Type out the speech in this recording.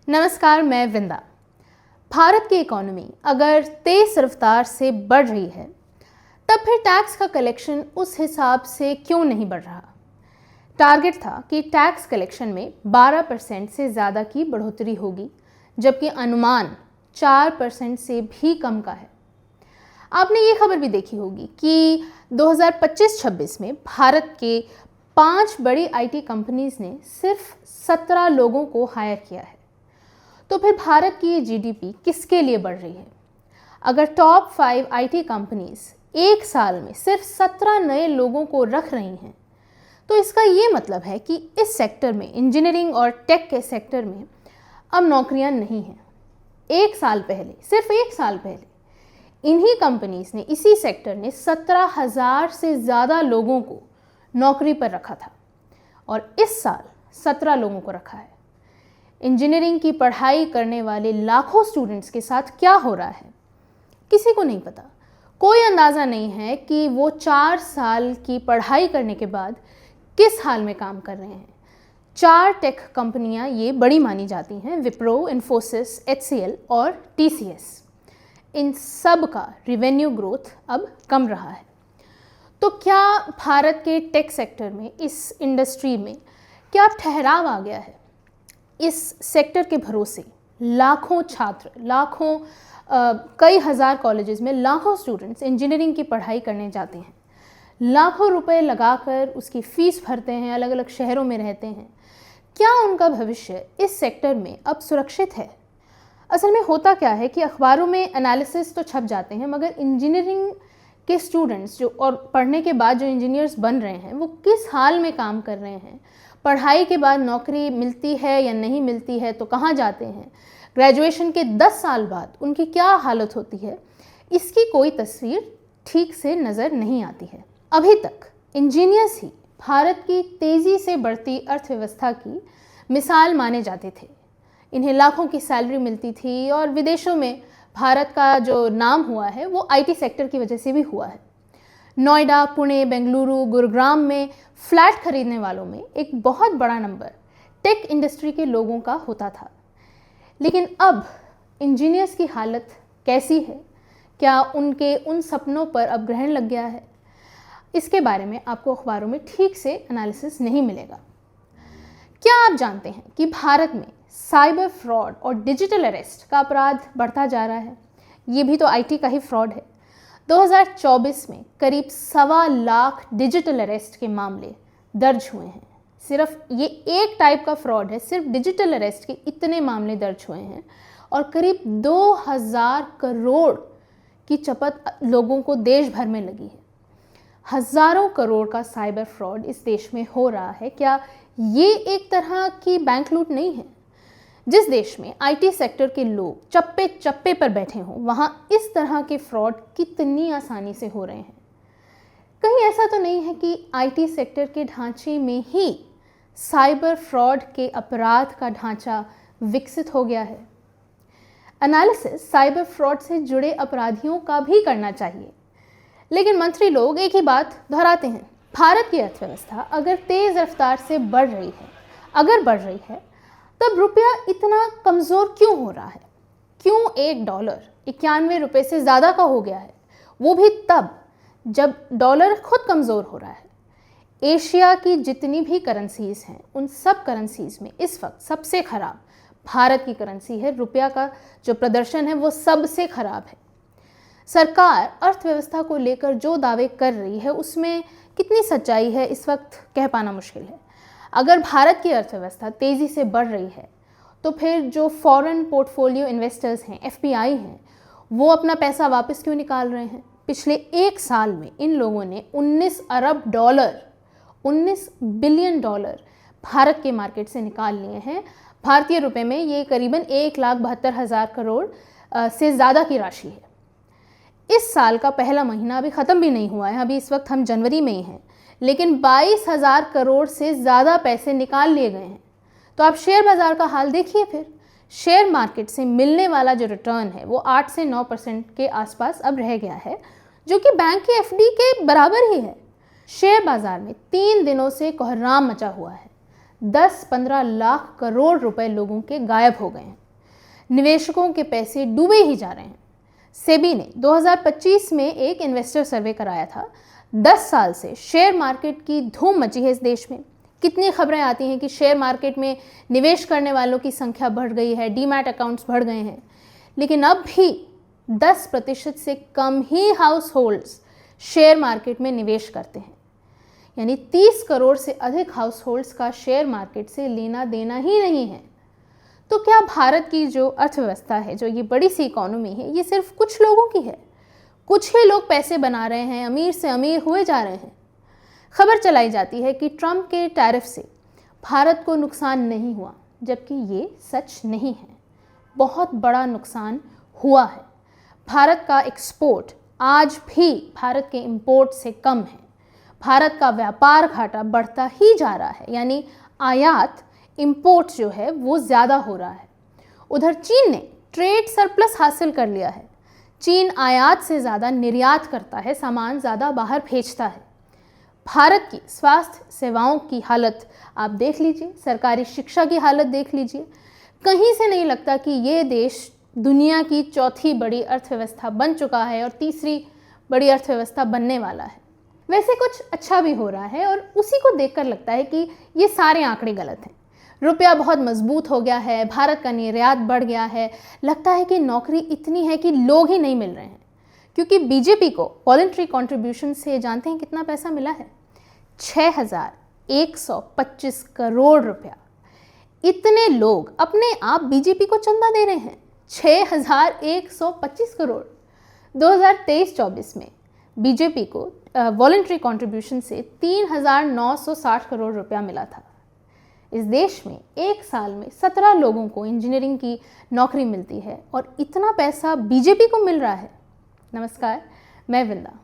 नमस्कार, मैं विंदा। भारत की इकोनॉमी अगर तेज रफ्तार से बढ़ रही है तब फिर टैक्स का कलेक्शन उस हिसाब से क्यों नहीं बढ़ रहा। टारगेट था कि टैक्स कलेक्शन में 12% से ज़्यादा की बढ़ोतरी होगी, जबकि अनुमान 4% से भी कम का है। आपने ये खबर भी देखी होगी कि 2025-26 में भारत के 5 बड़ी आईटी कंपनीज ने सिर्फ 17 लोगों को हायर किया है। तो फिर भारत की ये जीडीपी किसके लिए बढ़ रही है? अगर टॉप 5 आईटी कंपनीज एक साल में सिर्फ 17 नए लोगों को रख रही हैं, तो इसका ये मतलब है कि इस सेक्टर में, इंजीनियरिंग और टेक के सेक्टर में अब नौकरियां नहीं हैं। एक साल पहले, सिर्फ एक साल पहले, इन्हीं कंपनीज ने, इसी सेक्टर ने 17,000 से ज़्यादा लोगों को नौकरी पर रखा था और इस साल 17 लोगों को रखा है। इंजीनियरिंग की पढ़ाई करने वाले लाखों स्टूडेंट्स के साथ क्या हो रहा है, किसी को नहीं पता। कोई अंदाज़ा नहीं है कि वो 4 साल की पढ़ाई करने के बाद किस हाल में काम कर रहे हैं। 4 टेक कंपनियां ये बड़ी मानी जाती हैं, विप्रो, इन्फोसिस, एचसीएल और टीसीएस। इन सब का रिवेन्यू ग्रोथ अब कम रहा है। तो क्या भारत के टेक सेक्टर में, इस इंडस्ट्री में क्या ठहराव आ गया है? इस सेक्टर के भरोसे लाखों छात्र, कई हज़ार कॉलेजेस में लाखों स्टूडेंट्स इंजीनियरिंग की पढ़ाई करने जाते हैं, लाखों रुपए लगाकर उसकी फ़ीस भरते हैं, अलग अलग शहरों में रहते हैं। क्या उनका भविष्य इस सेक्टर में अब सुरक्षित है? असल में होता क्या है कि अखबारों में एनालिसिस तो छप जाते हैं, मगर इंजीनियरिंग के स्टूडेंट्स जो और पढ़ने के बाद जो इंजीनियर्स बन रहे हैं, वो किस हाल में काम कर रहे हैं, पढ़ाई के बाद नौकरी मिलती है या नहीं मिलती है, तो कहाँ जाते हैं, ग्रेजुएशन के 10 साल बाद उनकी क्या हालत होती है, इसकी कोई तस्वीर ठीक से नज़र नहीं आती है। अभी तक इंजीनियर्स ही भारत की तेज़ी से बढ़ती अर्थव्यवस्था की मिसाल माने जाते थे। इन्हें लाखों की सैलरी मिलती थी और विदेशों में भारत का जो नाम हुआ है वो आईटी सेक्टर की वजह से भी हुआ है। नोएडा, पुणे, बेंगलुरु, गुरुग्राम में फ्लैट खरीदने वालों में एक बहुत बड़ा नंबर टेक इंडस्ट्री के लोगों का होता था। लेकिन अब इंजीनियर्स की हालत कैसी है? क्या उनके उन सपनों पर अब ग्रहण लग गया है? इसके बारे में आपको अखबारों में ठीक से एनालिसिस नहीं मिलेगा। क्या आप जानते हैं कि भारत में साइबर फ्रॉड और डिजिटल अरेस्ट का अपराध बढ़ता जा रहा है? ये भी तो आईटी का ही फ्रॉड है। 2024 में करीब 1.25 लाख डिजिटल अरेस्ट के मामले दर्ज हुए हैं। सिर्फ ये एक टाइप का फ्रॉड है, सिर्फ डिजिटल अरेस्ट के इतने मामले दर्ज हुए हैं और करीब 2000 करोड़ की चपत लोगों को देश भर में लगी है। हज़ारों करोड़ का साइबर फ्रॉड इस देश में हो रहा है। क्या ये एक तरह की बैंक लूट नहीं है? जिस देश में आईटी सेक्टर के लोग चप्पे चप्पे पर बैठे हों, वहाँ इस तरह के फ्रॉड कितनी आसानी से हो रहे हैं। कहीं ऐसा तो नहीं है कि आईटी सेक्टर के ढांचे में ही साइबर फ्रॉड के अपराध का ढांचा विकसित हो गया है? एनालिसिस साइबर फ्रॉड से जुड़े अपराधियों का भी करना चाहिए, लेकिन मंत्री लोग एक ही बात दोहराते हैं। भारत की अर्थव्यवस्था अगर तेज रफ्तार से बढ़ रही है, तब रुपया इतना कमज़ोर क्यों हो रहा है? क्यों $1 91 रुपये से ज़्यादा का हो गया है? वो भी तब जब डॉलर खुद कमज़ोर हो रहा है। एशिया की जितनी भी करेंसीज़ हैं, उन सब करेंसीज़ में इस वक्त सबसे ख़राब भारत की करेंसी है। रुपया का जो प्रदर्शन है वो सबसे ख़राब है। सरकार अर्थव्यवस्था को लेकर जो दावे कर रही है उसमें कितनी सच्चाई है, इस वक्त कह पाना मुश्किल है। अगर भारत की अर्थव्यवस्था तेज़ी से बढ़ रही है तो फिर जो फॉरेन पोर्टफोलियो इन्वेस्टर्स हैं, एफपीआई हैं, वो अपना पैसा वापस क्यों निकाल रहे हैं? पिछले एक साल में इन लोगों ने $19 अरब, $19 बिलियन भारत के मार्केट से निकाल लिए हैं। भारतीय रुपए में ये करीबन 1,72,000 करोड़ से ज़्यादा की राशि है। इस साल का पहला महीना अभी ख़त्म भी नहीं हुआ है, अभी इस वक्त हम जनवरी में ही हैं, लेकिन 22,000 करोड़ से ज़्यादा पैसे निकाल लिए गए हैं। तो आप शेयर बाज़ार का हाल देखिए। फिर शेयर मार्केट से मिलने वाला जो रिटर्न है वो 8 से 9% के आसपास अब रह गया है, जो कि बैंक की एफडी के बराबर ही है। शेयर बाज़ार में 3 दिनों से कोहराम मचा हुआ है। 10-15 लाख करोड़ रुपए लोगों के गायब हो गए हैं। निवेशकों के पैसे डूबे ही जा रहे हैं। सेबी ने 2025 में एक इन्वेस्टर सर्वे कराया था। 10 साल से शेयर मार्केट की धूम मची है इस देश में। कितनी खबरें आती हैं कि शेयर मार्केट में निवेश करने वालों की संख्या बढ़ गई है, डीमैट अकाउंट्स बढ़ गए हैं, लेकिन अब भी 10% से कम ही हाउस होल्ड्स शेयर मार्केट में निवेश करते हैं। यानी 30 करोड़ से अधिक हाउस होल्ड्स का शेयर मार्केट से लेना देना ही नहीं है। तो क्या भारत की जो अर्थव्यवस्था है, जो ये बड़ी सी इकोनॉमी है, ये सिर्फ कुछ लोगों की है? कुछ ही लोग पैसे बना रहे हैं, अमीर से अमीर हुए जा रहे हैं। खबर चलाई जाती है कि ट्रंप के टैरिफ से भारत को नुकसान नहीं हुआ, जबकि ये सच नहीं है। बहुत बड़ा नुकसान हुआ है। भारत का एक्सपोर्ट आज भी भारत के इंपोर्ट से कम है। भारत का व्यापार घाटा बढ़ता ही जा रहा है, यानी आयात इंपोर्ट जो है वो ज़्यादा हो रहा है। उधर चीन ने ट्रेड सरप्लस हासिल कर लिया है। चीन आयात से ज़्यादा निर्यात करता है, सामान ज़्यादा बाहर भेजता है। भारत की स्वास्थ्य सेवाओं की हालत आप देख लीजिए, सरकारी शिक्षा की हालत देख लीजिए। कहीं से नहीं लगता कि ये देश दुनिया की चौथी बड़ी अर्थव्यवस्था बन चुका है और तीसरी बड़ी अर्थव्यवस्था बनने वाला है। वैसे कुछ अच्छा भी हो रहा है और उसी को देखकर लगता है कि ये सारे आंकड़े गलत हैं। रुपया बहुत मजबूत हो गया है, भारत का निर्यात बढ़ गया है, लगता है कि नौकरी इतनी है कि लोग ही नहीं मिल रहे हैं। क्योंकि बीजेपी को वॉलंटरी कंट्रीब्यूशन से जानते हैं कितना पैसा मिला है? 6,125 करोड़ रुपया। इतने लोग अपने आप बीजेपी को चंदा दे रहे हैं। 6,125 करोड़। 2023-24 में बीजेपी को वॉलंटरी कंट्रीब्यूशन से 3,960 करोड़ रुपया मिला था। इस देश में एक साल में 17 लोगों को इंजीनियरिंग की नौकरी मिलती है और इतना पैसा बीजेपी को मिल रहा है। नमस्कार, मैं विंदा।